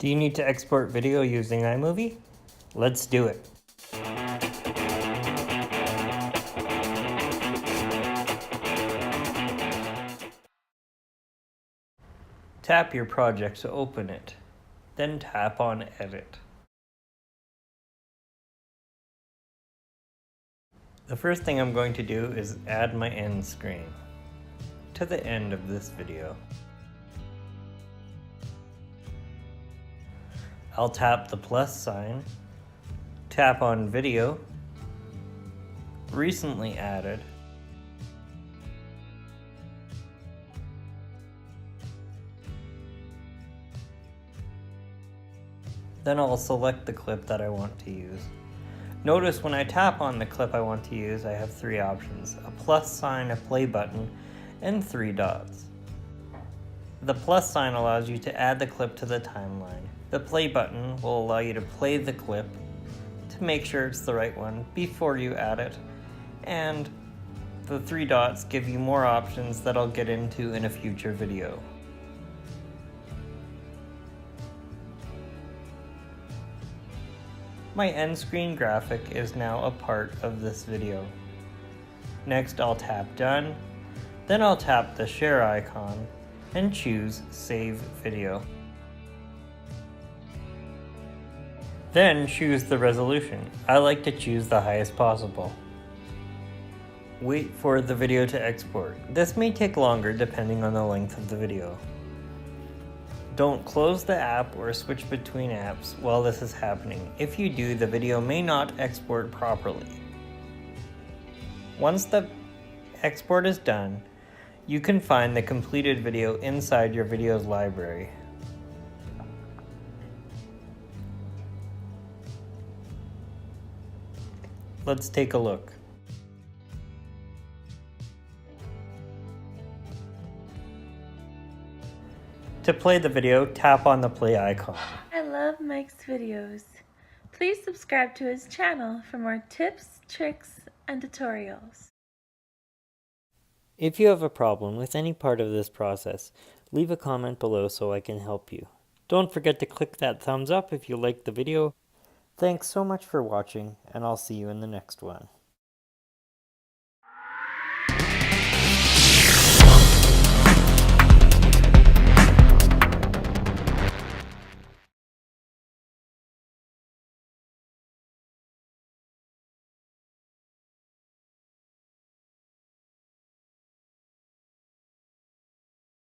Do you need to export video using iMovie? Let's do it. Tap your project to open it, then tap on Edit. The first thing I'm going to do is add my end screen to the end of this video. I'll tap the plus sign, tap on Video, Recently Added, then I'll select the clip that I want to use. Notice when I tap on the clip I want to use, I have three options: a plus sign, a play button, and three dots. The plus sign allows you to add the clip to the timeline. The play button will allow you to play the clip to make sure it's the right one before you add it. And the three dots give you more options that I'll get into in a future video. My end screen graphic is now a part of this video. Next, I'll tap Done, then I'll tap the share icon and choose Save Video. Then choose the resolution. I like to choose the highest possible. Wait for the video to export. This may take longer depending on the length of the video. Don't close the app or switch between apps while this is happening. If you do, the video may not export properly. Once the export is done, you can find the completed video inside your videos library. Let's take a look. To play the video, tap on the play icon. I love Mike's videos. Please subscribe to his channel for more tips, tricks, and tutorials. If you have a problem with any part of this process, leave a comment below so I can help you. Don't forget to click that thumbs up if you liked the video. Thanks so much for watching, and I'll see you in the next one.